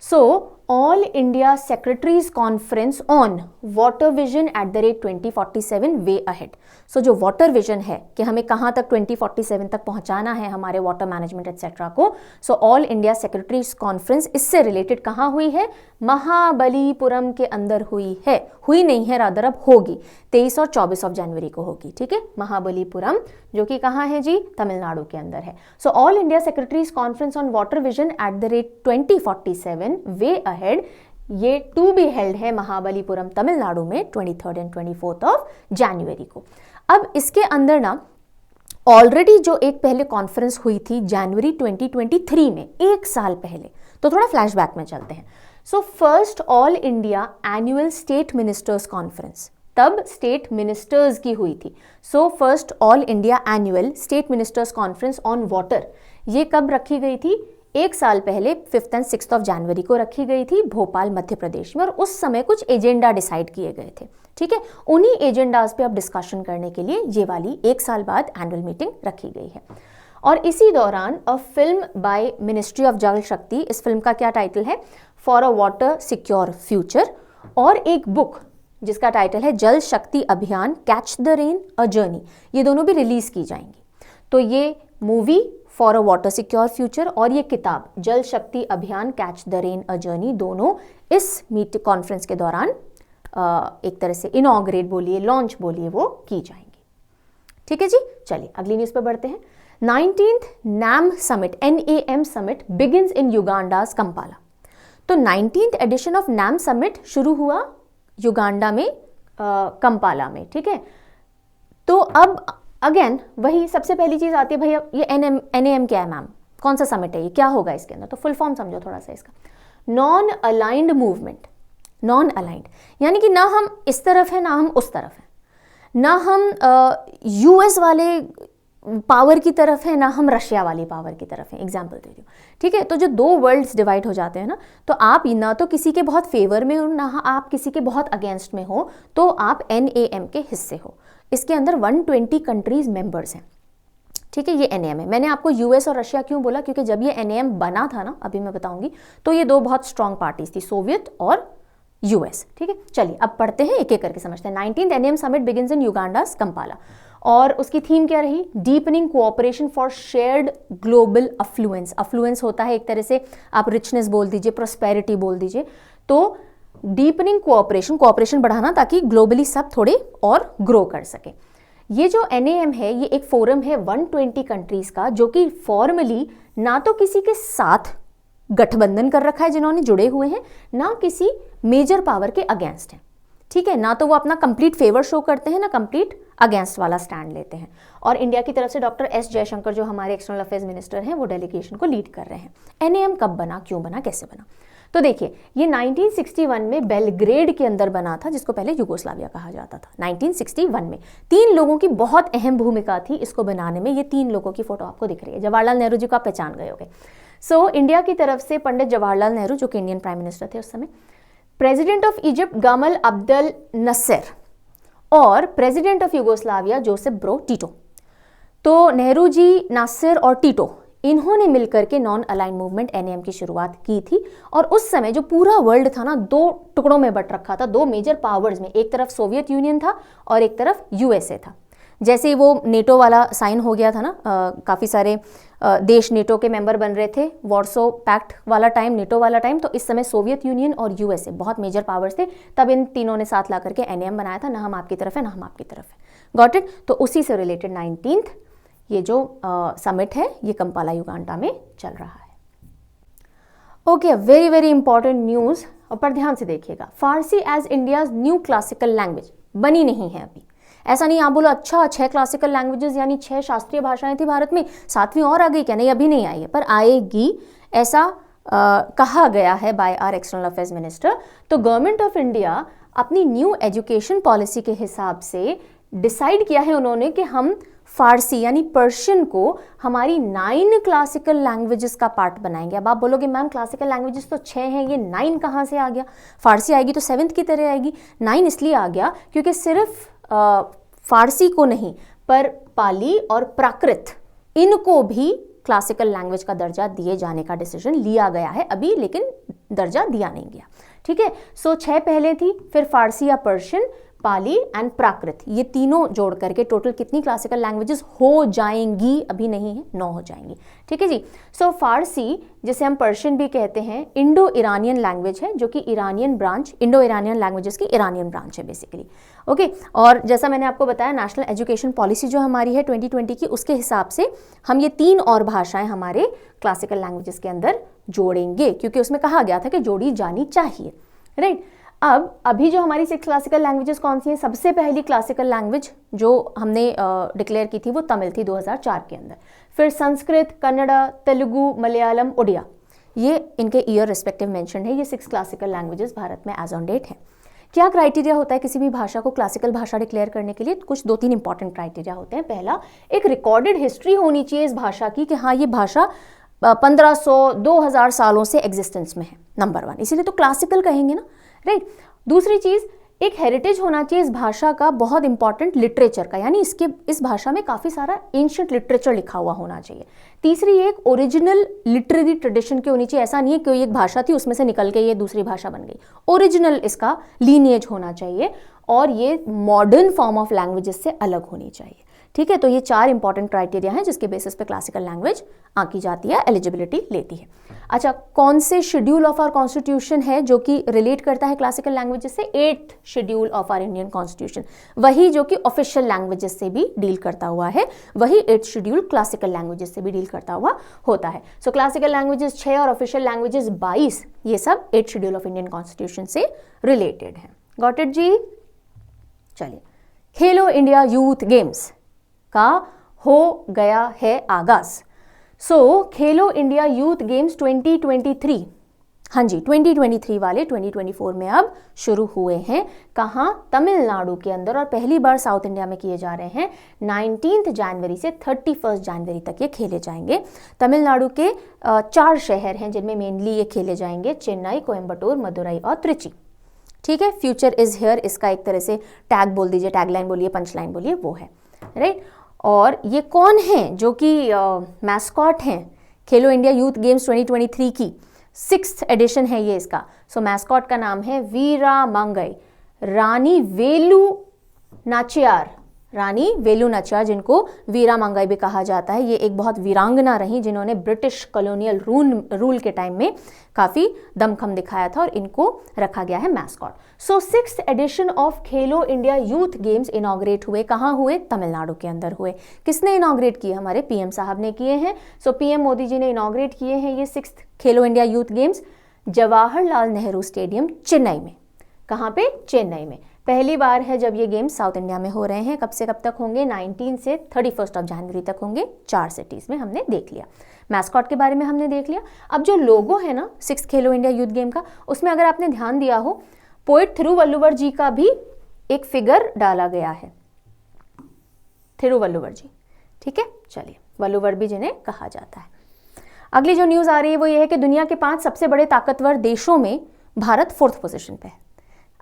So all India secretaries conference on water vision @2047 way ahead. So जो वाटर विजन है कि हमें कहाँ तक 2047 तक पहुंचाना है हमारे वाटर मैनेजमेंट एक्सेट्रा को, सो ऑल इंडिया सेक्रेटरीज कॉन्फ्रेंस इससे रिलेटेड कहाँ हुई है, महाबलीपुरम के अंदर हुई है, हुई नहीं है रादर अब होगी, 23 और 24 ऑफ जनवरी को होगी। ठीक है, महाबलीपुरम जो कि कहाँ है जी, तमिलनाडु के अंदर है। सो all India secretaries conference on water vision @2047 way ahead, ये टू बी हेल्ड है महाबलीपुरम तमिलनाडु में 23rd and 24th of January को। अब इसके अंदर ना ऑलरेडी जो एक पहले कॉन्फ्रेंस हुई थी जनवरी 2023 में, 1 साल पहले, तो थोड़ा फ्लैशबैक में चलते हैं। So first all India annual state ministers conference तब स्टेट मिनिस्टर्स की हुई थी। So first all India annual state ministers conference on water, ये कब रखी गई थी, 1 साल पहले 5th and 6th of January को रखी गई थी भोपाल मध्य प्रदेश में, और उस समय कुछ एजेंडा डिसाइड किए गए थे। ठीक है, उन्हीं एजेंडाज पे अब डिस्कशन करने के लिए ये वाली 1 साल बाद एनुअल मीटिंग रखी गई है। और इसी दौरान a film by ministry of जल शक्ति, इस फिल्म का क्या टाइटल है, for a water secure future, और एक बुक जिसका टाइटल है जल शक्ति अभियान catch the rain a journey, ये दोनों भी रिलीज की जाएंगी। तो ये movie for a water secure future और ये किताब जल शक्ति अभियान catch the rain a journey, दोनों इस मीट कॉन्फ्रेंस के दौरान एक तरह से इनॉग्रेट बोलिए, लॉन्च बोलिए, वो की जाएंगी। ठीक है जी, चलिए अगली न्यूज पर बढ़ते हैं। 19th NAM summit, NAM summit begins in Uganda's Kampala. तो 19th addition of NAM summit शुरू हुआ युगांडा में, कंपाला में। ठीक है, तो अब अगेन वही सबसे पहली चीज आती है, भैया ये NAM क्या है मैम, कौन सा समिट है ये, क्या होगा इसके अंदर, तो फुल फॉर्म समझो थोड़ा सा इसका, non aligned movement. Non aligned यानी कि ना हम इस तरफ है ना हम उस तरफ है, ना हम US वाले पावर की तरफ है ना हम रशिया वाली पावर की तरफ है, एग्जाम्पल दे रही हूँ। ठीक है, तो जो 2 वर्ल्ड्स डिवाइड हो जाते हैं ना, तो आप ना तो किसी के बहुत फेवर में हो ना आप किसी के बहुत अगेंस्ट में हो, तो आप NAM के हिस्से हो। इसके अंदर 120 कंट्रीज मेंबर्स हैं। ठीक है, ये NAM है। मैंने आपको US और रशिया क्यों बोला, क्योंकि जब ये NAM बना था ना, अभी मैं बताऊंगी, तो ये 2 बहुत स्ट्रॉन्ग पार्टीज थी, सोवियत और US। ठीक है, चलिए अब पढ़ते हैं, एक एक करके समझते हैं। 19th NAM summit begins in Uganda's Kampala, और उसकी थीम क्या रही, deepening cooperation for shared global affluence. Affluence होता है एक तरह से आप रिचनेस बोल दीजिए, प्रोस्पेरिटी बोल दीजिए, तो डीपनिंग कोऑपरेशन बढ़ाना, ताकि ग्लोबली सब थोड़े और ग्रो कर सके। ये जो NAM है ये एक फोरम है 120 कंट्रीज का, जो कि फॉर्मली ना तो किसी के साथ गठबंधन कर रखा है जिन्होंने जुड़े हुए हैं, ना किसी मेजर पावर के अगेंस्ट है, ठीक है। ना तो वो अपना कंप्लीट फेवर शो करते हैं, ना कंप्लीट अगेंस्ट वाला स्टैंड लेते हैं। और इंडिया की तरफ से डॉक्टर S जयशंकर जो हमारे एक्सटर्नल अफेयर्स मिनिस्टर हैं, वो डेलीगेशन को लीड कर रहे हैं। NAM कब बना, क्यों बना, कैसे बना? तो देखिए, ये 1961 में बेलग्रेड के अंदर बना था, जिसको पहले यूगोस्लाविया कहा जाता था। 1961 में 3 लोगों की बहुत अहम भूमिका थी इसको बनाने में। ये 3 लोगों की फोटो आपको दिख रही है। जवाहरलाल नेहरू जी को आप पहचान गए होंगे। सो इंडिया की तरफ से पंडित जवाहरलाल नेहरू, जो कि इंडियन प्राइम मिनिस्टर थे उस समय, president of Egypt Gamal Abdel Nasser, और president of Yugoslavia Josip Broz Tito. तो नेहरू जी, नासिर और टिटो, इन्होंने मिलकर के नॉन अलाइन मूवमेंट NAM की शुरुआत की थी। और उस समय जो पूरा वर्ल्ड था ना, 2 टुकड़ों में बट रखा था, 2 मेजर पावर्स में। एक तरफ सोवियत यूनियन था और एक तरफ USA था। जैसे ही वो नेटो वाला साइन हो गया था ना, काफ़ी सारे देश नेटो के मेंबर बन रहे थे, वॉर्सो पैक्ट वाला टाइम, नेटो वाला टाइम, तो इस समय सोवियत यूनियन और USA बहुत मेजर पावर्स थे। तब इन तीनों ने साथ ला करके NAM बनाया था, ना हम आपकी तरफ है ना हम आपकी तरफ है। Got it? तो उसी से रिलेटेड 19th ये जो समिट है ये कंपाला युगांडा में चल रहा है। Okay, very very important news, पर ध्यान से देखिएगा। Farsi as India's new classical language बनी नहीं है अभी। ऐसा नहीं आप बोलो अच्छा 6 क्लासिकल लैंग्वेजेस यानी 6 शास्त्रीय भाषाएं थी भारत में, 7वीं और आ गई क्या? नहीं, अभी नहीं आई है, पर आएगी, ऐसा कहा गया है by our external affairs minister. तो गवर्नमेंट ऑफ इंडिया अपनी न्यू एजुकेशन पॉलिसी के हिसाब से डिसाइड किया है उन्होंने कि हम फारसी यानी पर्शियन को हमारी 9 क्लासिकल लैंग्वेजेस का पार्ट बनाएंगे। अब आप बोलोगे मैम क्लासिकल लैंग्वेजेस तो 6 हैं, ये 9 कहाँ से आ गया? फारसी आएगी तो 7th की तरह आएगी। 9 इसलिए आ गया क्योंकि सिर्फ फारसी को नहीं, पर पाली और प्राकृत, इनको भी क्लासिकल लैंग्वेज का दर्जा दिए जाने का डिसीजन लिया गया है अभी, लेकिन दर्जा दिया नहीं गया, ठीक है। सो 6 पहले थी, फिर फारसी या पर्शियन, पाली एंड प्राकृत, ये तीनों जोड़ करके टोटल कितनी क्लासिकल लैंग्वेजेस हो जाएंगी? अभी नहीं है, 9 हो जाएंगी, ठीक है जी। सो फारसी, जिसे हम पर्शियन भी कहते हैं, इंडो ईरानियन लैंग्वेज है, जो कि Iranian branch, Indo Iranian languages की ईरानियन ब्रांच है बेसिकली, ओके। और जैसा मैंने आपको बताया, नेशनल एजुकेशन पॉलिसी जो हमारी है 2020 की, उसके हिसाब से हम ये 3 और भाषाएं हमारे क्लासिकल लैंग्वेजेस के अंदर जोड़ेंगे, क्योंकि उसमें कहा गया था कि जोड़ी जानी चाहिए, राइट। अब अभी जो हमारी 6 क्लासिकल लैंग्वेजेस कौन सी हैं? सबसे पहली क्लासिकल लैंग्वेज जो हमने डिक्लेयर की थी वो तमिल थी 2004 के अंदर। फिर संस्कृत, कन्नड़ा, तेलुगु, मलयालम, उड़िया, ये इनके ईयर रिस्पेक्टिव मेंशन है। ये 6 क्लासिकल लैंग्वेजेस भारत में एज ऑन डेट है। क्या क्राइटेरिया होता है किसी भी भाषा को क्लासिकल भाषा डिक्लेयर करने के लिए? कुछ 2-3 इंपॉर्टेंट क्राइटेरिया होते हैं। पहला, एक रिकॉर्डेड हिस्ट्री होनी चाहिए इस भाषा की कि हाँ ये भाषा 1500-2000 सालों से एग्जिस्टेंस में है, नंबर 1, इसीलिए तो क्लासिकल कहेंगे ना, राइट। दूसरी चीज, एक हेरिटेज होना चाहिए इस भाषा का, बहुत इंपॉर्टेंट लिटरेचर का, यानी इस भाषा में काफी सारा एंशिएंट लिटरेचर लिखा हुआ होना चाहिए। तीसरी, एक ओरिजिनल लिटरेरी ट्रेडिशन की होनी चाहिए। ऐसा नहीं है कि कोई एक भाषा थी उसमें से निकल के ये दूसरी भाषा बन गई, ओरिजिनल इसका लीनिएज होना चाहिए, और ये मॉडर्न फॉर्म ऑफ लैंग्वेजेस से अलग होनी चाहिए, ठीक है। तो ये 4 इंपॉर्टेंट क्राइटेरिया हैं जिसके बेसिस पे क्लासिकल लैंग्वेज आंकी जाती है, एलिजिबिलिटी लेती है। अच्छा, कौन से शेड्यूल ऑफ आवर कॉन्स्टिट्यूशन है जो कि रिलेट करता है क्लासिकल लैंग्वेजेस से? 8th schedule of our Indian constitution, वही जो कि ऑफिशियल लैंग्वेजेस से भी डील करता हुआ है, वही 8th शेड्यूल क्लासिकल लैंग्वेजेस से भी डील करता हुआ होता है। सो क्लासिकल लैंग्वेजेस 6 और ऑफिशियल लैंग्वेजेस 22, ये सब 8th schedule of Indian constitution से रिलेटेड है। गॉट इट जी? चलिए, खेलो इंडिया यूथ गेम्स का हो गया है आगाज। सो खेलो इंडिया यूथ गेम्स 2023, हाँ जी 2023 वाले 2024 में अब शुरू हुए हैं। कहाँ? तमिलनाडु के अंदर, और पहली बार साउथ इंडिया में किए जा रहे हैं। 19 जनवरी से 31 जनवरी तक ये खेले जाएंगे। तमिलनाडु के 4 शहर हैं जिनमें मेनली ये खेले जाएंगे, चेन्नई, कोयम्बटूर, मदुरई और त्रिची, ठीक है। फ्यूचर इज हियर, इसका एक तरह से टैग बोल दीजिए, टैगलाइन बोलिए, पंचलाइन बोलिए, वो है, राइट। और ये कौन है जो कि मैस्कॉट हैं खेलो इंडिया यूथ गेम्स 2023 की? 6th एडिशन है ये इसका। सो मैस्कॉट का नाम है वीरा मंगई, रानी वेलू नाचियार, रानी वेलु नाचियार, जिनको वीरा मंगाई भी कहा जाता है, ये एक बहुत वीरांगना रही जिन्होंने ब्रिटिश कॉलोनियल रूल के टाइम में काफ़ी दमखम दिखाया था, और इनको रखा गया है mascot. So 6th edition of Khelo India youth games inaugurate हुए। कहाँ हुए? तमिलनाडु के अंदर हुए। किसने इनॉग्रेट किए? हमारे पीएम साहब ने किए हैं। सो पीएम मोदी जी ने इनॉग्रेट किए हैं ये 6th खेलो India youth games Jawaharlal Nehru stadium Chennai में। कहाँ पे? चेन्नई में। पहली बार है जब ये गेम्स साउथ इंडिया में हो रहे हैं। कब से कब तक होंगे? 19 से 31 जनवरी तक होंगे। 4 सिटीज़ में हमने देख लिया। मैस्कॉट के बारे में हमने देख लिया। अब जो लोगो है ना 6th खेलो इंडिया यूथ गेम का, उसमें अगर आपने ध्यान दिया हो, पोएट थिरुवल्लुवर जी का भी एक फिगर डाला गया है। थिरुवल्लुवर जी, ठीक है, चलिए, वल्लुवर भी जिन्हें कहा जाता है। अगली जो न्यूज़ आ रही है वो ये है कि दुनिया के 5 सबसे बड़े ताकतवर देशों में भारत 4th पोजीशन पे है।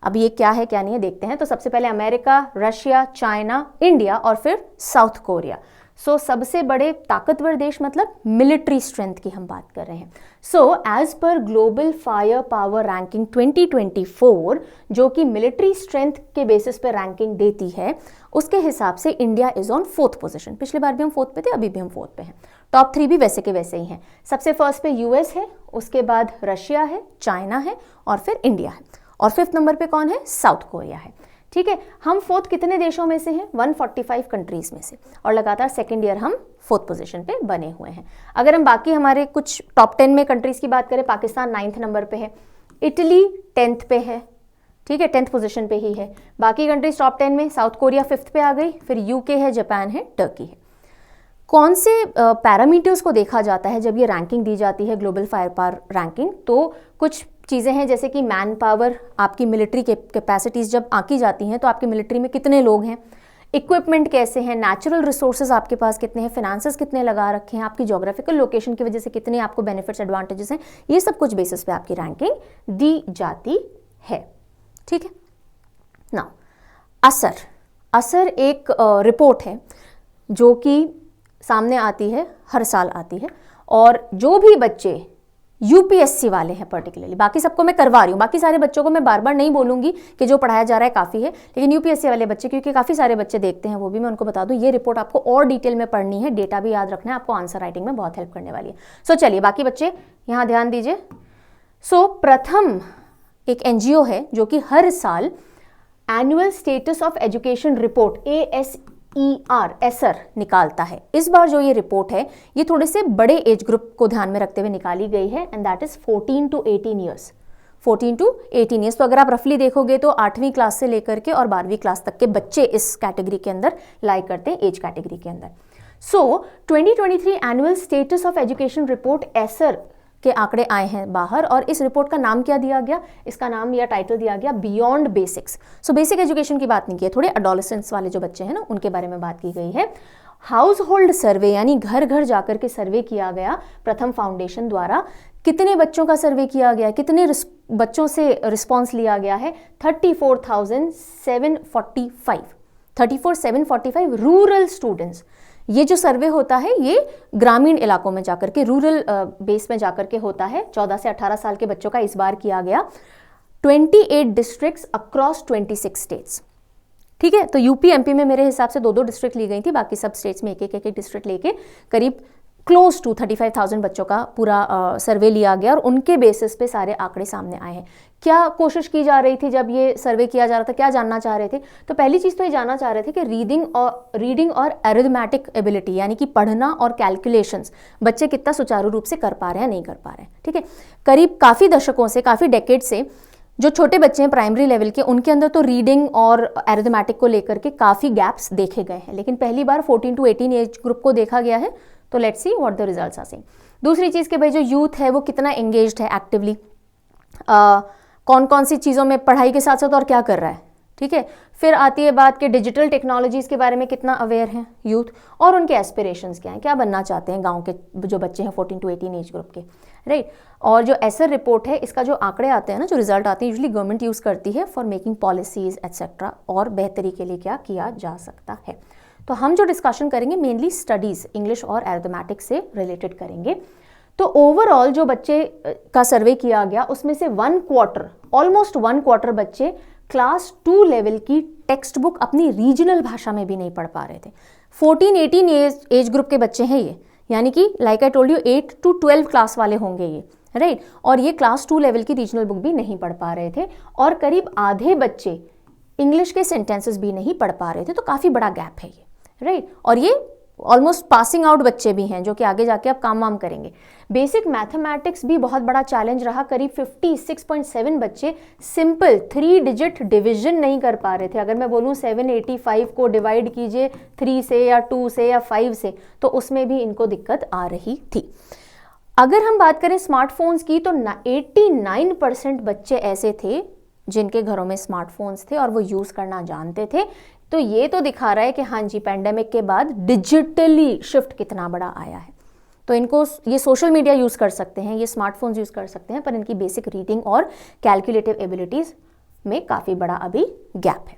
अब ये क्या है क्या नहीं है देखते हैं। तो सबसे पहले अमेरिका, रशिया, चाइना, इंडिया और फिर साउथ कोरिया। सो सबसे बड़े ताकतवर देश मतलब मिलिट्री स्ट्रेंथ की हम बात कर रहे हैं। So as per global fire power ranking 2024, जो कि मिलिट्री स्ट्रेंथ के बेसिस पे रैंकिंग देती है, उसके हिसाब से India is on 4th position. पिछली बार भी हम 4th पे थे, अभी भी हम 4th पे हैं। टॉप 3 भी वैसे के वैसे ही हैं। सबसे फर्स्ट पे यूएस है, उसके बाद रशिया है, चाइना है और फिर इंडिया है, और 5th नंबर पे कौन है? साउथ कोरिया है। ठीक है, हम 4th कितने देशों में से हैं? 145 कंट्रीज में से, और लगातार 2nd ईयर हम 4th पोजीशन पे बने हुए हैं। अगर हम बाकी हमारे कुछ टॉप 10 में कंट्रीज की बात करें, पाकिस्तान 9th नंबर पे है, इटली 10th पे है, ठीक है, 10th पोजीशन पे ही है। बाकी कंट्रीज टॉप 10 में, साउथ कोरिया 5th पे आ गई, फिर यूके है, जापान है, टर्की है। कौन से पैरामीटर्स को देखा जाता है जब ये रैंकिंग दी जाती है, ग्लोबल फायर पावर रैंकिंग? तो कुछ चीज़ें हैं जैसे कि मैन पावर, आपकी मिलिट्री कैपेसिटीज़ जब आंकी जाती हैं तो आपकी मिलिट्री में कितने लोग हैं, इक्विपमेंट कैसे हैं, नेचुरल रिसोर्सेज आपके पास कितने हैं, फिनांसेस कितने लगा रखे हैं, आपकी जोग्राफिकल लोकेशन की वजह से कितने आपको बेनिफिट्स एडवांटेजेस हैं, ये सब कुछ बेसिस पे आपकी रैंकिंग दी जाती है। ठीक है ना। असर एक रिपोर्ट है जो कि सामने आती है, हर साल आती है, और जो भी बच्चे यूपीएससी वाले हैं पर्टिकुलरली, बाकी सबको मैं करवा रही हूँ, बाकी सारे बच्चों को मैं बार बार नहीं बोलूँगी कि जो पढ़ाया जा रहा है काफ़ी है, लेकिन यूपीएससी वाले बच्चे, क्योंकि काफ़ी सारे बच्चे देखते हैं, वो भी मैं उनको बता दूँ, ये रिपोर्ट आपको और डिटेल में पढ़नी है, डेटा भी याद रखना है, आपको आंसर राइटिंग में बहुत हेल्प करने वाली है। सो चलिए बाकी बच्चे यहाँ ध्यान दीजिए। सो प्रथम एक एनजीओ है जो कि हर साल annual status of education report Acer निकालता है। इस बार जो ये रिपोर्ट है ये थोड़े से बड़े एज ग्रुप को ध्यान में रखते हुए निकाली गई है, and that is 14 to 18 years. 14 to 18 years, तो अगर आप रफली देखोगे तो 8वीं क्लास से लेकर के और 12वीं क्लास तक के बच्चे इस कैटेगरी के अंदर लाई करते हैं, एज कैटेगरी के अंदर। सो 2023 annual status of education report Acer के आंकड़े आए हैं बाहर, और इस रिपोर्ट का नाम क्या दिया गया? इसका नाम या टाइटल दिया गया beyond basics. So basic education की बात नहीं की है, थोड़े एडोलेसेंस वाले जो बच्चे हैं ना उनके बारे में बात की गई है। हाउस होल्ड सर्वे यानी घर घर जाकर के सर्वे किया गया प्रथम फाउंडेशन द्वारा। कितने बच्चों का सर्वे किया गया, कितने बच्चों से रिस्पॉन्स लिया गया है? 34,745 रूरल स्टूडेंट्स। ये जो सर्वे होता है ये ग्रामीण इलाकों में जाकर के, रूरल बेस में जाकर के होता है। 14 से 18 साल के बच्चों का इस बार किया गया। 28 डिस्ट्रिक्ट्स अक्रॉस 26 स्टेट्स। ठीक है, तो यूपी एमपी में मेरे हिसाब से 2-2 डिस्ट्रिक्ट ली गई थी, बाकी सब स्टेट्स में एक डिस्ट्रिक्ट लेके करीब क्लोज टू 35,000 बच्चों का पूरा सर्वे लिया गया, और उनके बेसिस पे सारे आंकड़े सामने आए हैं। क्या कोशिश की जा रही थी जब ये सर्वे किया जा रहा था, क्या जानना चाह रहे थे? तो पहली चीज़ तो ये जानना चाह रहे थे कि रीडिंग और अरिथमेटिक एबिलिटी यानी कि पढ़ना और कैलकुलेशंस बच्चे कितना सुचारू रूप से कर पा रहे हैं, नहीं कर पा रहे हैं। ठीक है, करीब काफ़ी दशकों से, काफ़ी डेकेड से जो छोटे बच्चे हैं प्राइमरी लेवल के, उनके अंदर तो रीडिंग और अरिथमेटिक को लेकर के काफ़ी गैप्स देखे गए हैं, लेकिन पहली बार 14 to 18 एज ग्रुप को देखा गया है। तो let's see what the results are saying. दूसरी चीज़ कि भाई जो यूथ है वो कितना एंगेज्ड है एक्टिवली, कौन कौन सी चीज़ों में पढ़ाई के साथ साथ और क्या कर रहा है। ठीक है, फिर आती है बात कि डिजिटल टेक्नोलॉजीज़ के बारे में कितना अवेयर हैं यूथ, और उनके एस्पिरेशंस क्या हैं, क्या बनना चाहते हैं गांव के जो बच्चे हैं 14 to 18 एज ग्रुप के, राइट। और जो एसर रिपोर्ट है इसका जो आंकड़े आते हैं ना, जो रिजल्ट आते हैं, यूजुअली गवर्नमेंट यूज़ करती है फॉर मेकिंग पॉलिसीज़ एट्सेट्रा, और बेहतरी के लिए क्या किया जा सकता है। तो हम जो डिस्कशन करेंगे मेनली स्टडीज़, इंग्लिश और अरिथमेटिक्स से रिलेटेड करेंगे। तो ओवरऑल जो बच्चे का सर्वे किया गया उसमें से ऑलमोस्ट वन क्वार्टर बच्चे क्लास 2 लेवल की टेक्स्ट बुक अपनी रीजनल भाषा में भी नहीं पढ़ पा रहे थे। 14-18 एज ग्रुप के बच्चे हैं ये, यानी कि like I told you 8 to 12 class वाले होंगे ये, राइट। और ये क्लास 2 लेवल की रीजनल बुक भी नहीं पढ़ पा रहे थे, और करीब आधे बच्चे इंग्लिश के सेंटेंसेस भी नहीं पढ़ पा रहे थे। तो काफ़ी बड़ा गैप है ये, राइट। और ये ऑलमोस्ट पासिंग आउट बच्चे भी हैं जो कि आगे जाके अब काम वाम करेंगे। बेसिक मैथमेटिक्स भी बहुत बड़ा चैलेंज रहा। करीब 56.7 बच्चे सिंपल 3 डिजिट डिवीजन नहीं कर पा रहे थे। अगर मैं बोलूँ 785 को डिवाइड कीजिए 3 से या 2 से या 5 से, तो उसमें भी इनको दिक्कत आ रही थी। अगर हम बात करें स्मार्टफोन्स की, तो 89% बच्चे ऐसे थे जिनके घरों में स्मार्टफोन्स थे और वो यूज़ करना जानते थे। तो ये तो दिखा रहा है कि हाँ जी, पैंडेमिक के बाद डिजिटली शिफ्ट कितना बड़ा आया है। तो इनको ये सोशल मीडिया यूज़ कर सकते हैं, ये स्मार्टफोन्स यूज़ कर सकते हैं, पर इनकी बेसिक रीडिंग और कैलकुलेटिव एबिलिटीज़ में काफ़ी बड़ा अभी गैप है।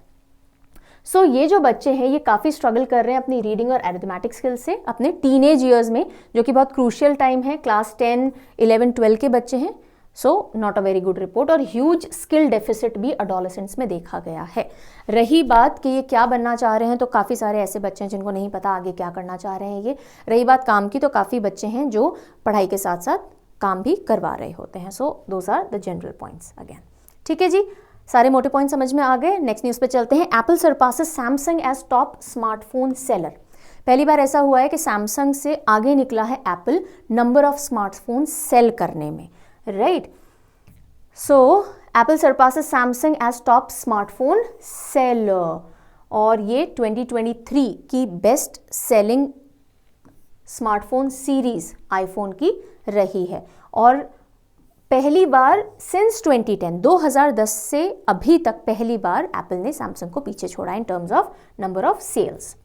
सो ये जो बच्चे हैं ये काफ़ी स्ट्रगल कर रहे हैं अपनी रीडिंग और अरिथमेटिक स्किल से अपने टीनेज ईयर्स में, जो कि बहुत क्रूशियल टाइम है। क्लास 10, 11, 12 के बच्चे हैं। So not a very good report. और ह्यूज स्किल डेफिसिट भी अडोलेसेंट्स में देखा गया है। रही बात कि ये क्या बनना चाह रहे हैं, तो काफ़ी सारे ऐसे बच्चे हैं जिनको नहीं पता आगे क्या करना चाह रहे हैं ये। रही बात काम की, तो काफ़ी बच्चे हैं जो पढ़ाई के साथ साथ काम भी करवा रहे होते हैं। So those are the general points again. ठीक है जी, सारे मोटे पॉइंट समझ में आ गए। नेक्स्ट न्यूज़ पे चलते हैं। Apple surpasses Samsung as top smartphone seller. पहली बार ऐसा हुआ है कि सैमसंग से आगे निकला है Apple number of smartphone sale करने में, right. So Apple surpasses Samsung as top smartphone seller, और ये 2023 की best selling smartphone series iPhone की रही है। और पहली बार सिंस 2010 से अभी तक पहली बार एप्पल ने सैमसंग को पीछे छोड़ा in terms of number of sales.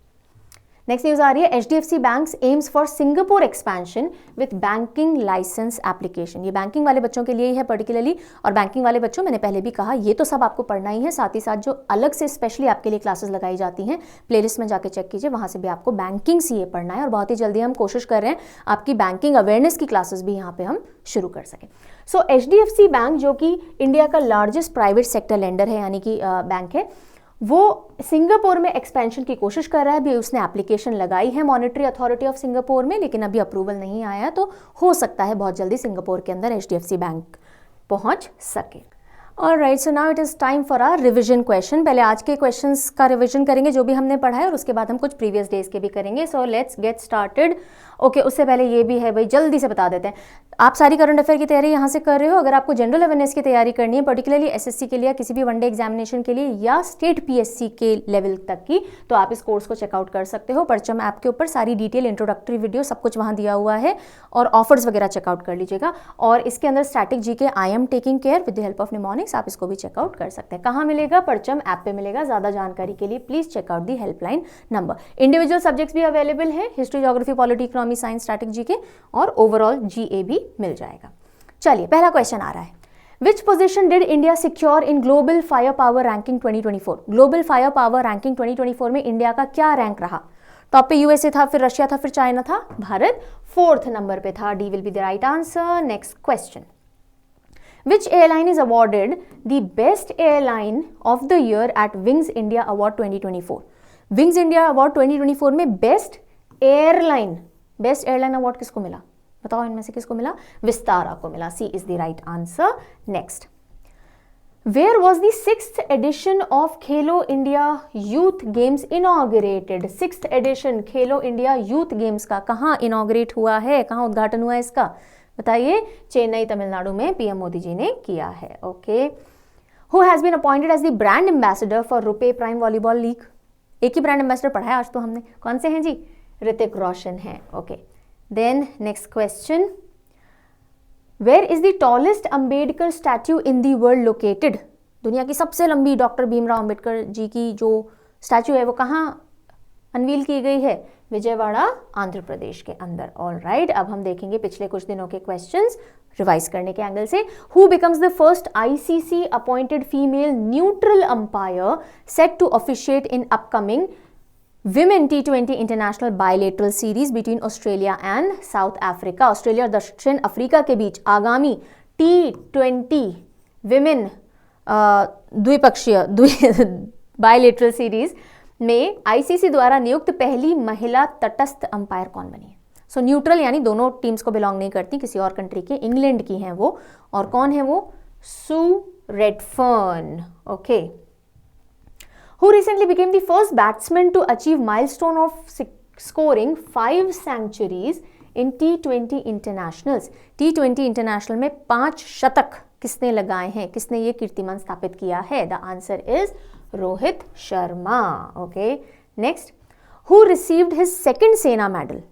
Next news आ रही है। HDFC bank's aims for Singapore expansion with banking licence application. ये बैंकिंग वाले बच्चों के लिए ही है पर्टिकुलरली, और बैंकिंग वाले बच्चों, मैंने पहले भी कहा, ये तो सब आपको पढ़ना ही है। साथ ही साथ जो अलग से स्पेशली आपके लिए क्लासेस लगाई जाती हैं, प्लेलिस्ट में जाके चेक कीजिए, वहाँ से भी आपको बैंकिंग CA पढ़ना है। और बहुत ही जल्दी हम कोशिश कर रहे हैं आपकी बैंकिंग अवेयरनेस की क्लासेस भी यहाँ पे हम शुरू कर सकें। सो HDFC बैंक, जो कि इंडिया का लार्जेस्ट प्राइवेट सेक्टर लेंडर है, यानी कि बैंक है, वो सिंगापुर में एक्सपेंशन की कोशिश कर रहा है। अभी उसने एप्लीकेशन लगाई है मॉनेटरी अथॉरिटी ऑफ सिंगापुर में, लेकिन अभी अप्रूवल नहीं आया। तो हो सकता है बहुत जल्दी सिंगापुर के अंदर HDFC बैंक पहुंच सके। Alright, so now it is time for our revision question. पहले आज के क्वेश्चंस का रिविजन करेंगे जो भी हमने पढ़ा है, और उसके बाद हम कुछ प्रीवियस डेज के भी करेंगे। So let's get started. Okay, उससे पहले ये भी है भाई, जल्दी से बता देते हैं। आप सारी करंट अफेयर की तैयारी यहाँ से कर रहे हो। अगर आपको जनरल अवेयरनेस की तैयारी करनी है, पर्टिकुलरली SSC के लिए, किसी भी वनडे एग्जामिनेशन के लिए, या स्टेट PSC के लेवल तक की, तो आप इस कोर्स को चेकआउट कर सकते हो। परचम ऐप के ऊपर सारी डिटेल, इंट्रोडक्टरी वीडियो, सब कुछ वहाँ दिया हुआ है, और ऑफर्स वगैरह चेकआउट कर लीजिएगा। और इसके अंदर static GK I am taking care with the help of mnemonics, आप इसको भी चेकआउट कर सकते हैं। कहाँ मिलेगा? परचम ऐप पे मिलेगा। ज़्यादा जानकारी के लिए please checkout the helpline number. Individual subjects भी अवेलेबल है, history, geography, polity, economy, science, static GK, और ओवरऑल GA भी मिल जाएगा। चलिए, पहला क्वेश्चन आ रहा है। Which position did India secure in global fire power ranking 2024? Global fire power ranking 2024 में इंडिया का क्या रैंक रहा? टॉप पे USA था, फिर रशिया था, फिर चाइना था, भारत 4th नंबर पे था। D will be the right answer. Next question. Which airline is awarded the best airline of the year at Wings India Award 2024? Wings India Award 2024 में best airline award किसको मिला? बताओ इनमें से किसको मिला? विस्तारा को मिला। C is the right answer. Next. Where was the 6th edition of Khelo India Youth Games inaugurated? 6th edition Khelo India youth games का कहाँ इनॉग्रेट हुआ है, कहाँ उद्घाटन हुआ है इसका? बताइए। चेन्नई, तमिलनाडु में PM मोदी जी ने किया है। Okay. Who has been appointed as the brand ambassador for RuPay prime volleyball league? एक ही ब्रांड एम्बेसडर पढ़ा है आज तो हमने। कौन से हैं जी? ऋतिक रोशन है। Okay. Then next question. Where is the tallest Ambedkar statue in the world located? दुनिया की सबसे लंबी डॉक्टर भीमराव अंबेडकर जी की जो स्टैच्यू है वो कहाँ अनवील की गई है? विजयवाड़ा, आंध्र प्रदेश के अंदर। ऑल राइट, अब हम देखेंगे पिछले कुछ दिनों के क्वेश्चंस रिवाइज करने के एंगल से। Who becomes the first ICC appointed female neutral umpire set to officiate in upcoming women T20 international bilateral series between Australia and South Africa, Australia और दक्षिण अफ्रीका के बीच आगामी T20 विमेन द्विपक्षीय bilateral series में ICC द्वारा नियुक्त पहली महिला तटस्थ अंपायर कौन बनी है? सो न्यूट्रल यानी दोनों टीम्स को बिलोंग नहीं करती, किसी और कंट्री के, इंग्लैंड की हैं वो, और कौन है वो? Sue Redfern. Okay. Who recently became the first batsman to achieve milestone of scoring 5 centuries in T20 internationals? T20 international में 5 शतक किसने लगाए हैं, किसने ये कीर्तिमान स्थापित किया है? The answer is Rohit Sharma. Okay. Next, who received his second सेना मेडल,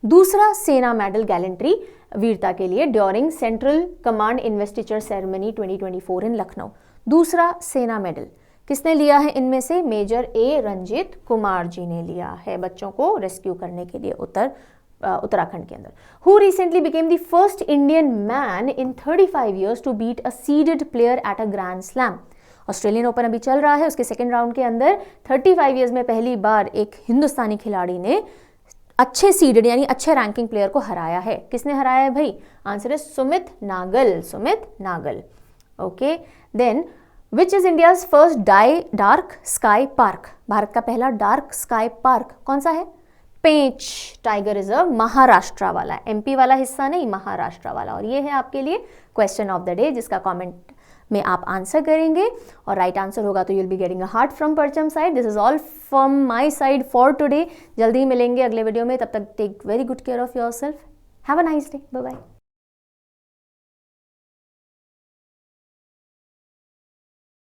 दूसरा सेना मेडल गैलेंट्री वीरता के लिए during central command investiture ceremony 2024 इन लखनऊ? दूसरा सेना मेडल किसने लिया है इनमें से? मेजर ए रंजीत कुमार जी ने लिया है, बच्चों को रेस्क्यू करने के लिए उत्तराखंड के अंदर. Who recently became the first Indian man in 35 years to beat a seeded player at a grand slam? Australian open अभी चल रहा है, उसके सेकेंड राउंड के अंदर 35 years में पहली बार एक हिंदुस्तानी खिलाड़ी ने अच्छे सीडेड यानी अच्छे रैंकिंग प्लेयर को हराया है. किसने हराया है भाई? Answer is Sumit Nagal. Sumit Nagal. Okay. Then which is India's first dark sky park? भारत का पहला डार्क स्काई पार्क कौन सा है? पेंच टाइगर रिजर्व, महाराष्ट्र वाला, एमपी वाला हिस्सा नहीं, महाराष्ट्र वाला. और ये है आपके लिए क्वेश्चन ऑफ द डे, जिसका कमेंट में आप आंसर करेंगे और राइट आंसर होगा तो you will be getting a heart from Parcham side. This is all from my side for today. जल्दी ही मिलेंगे अगले वीडियो में, तब तक take very good care of your self. Have a nice day. Bye bye.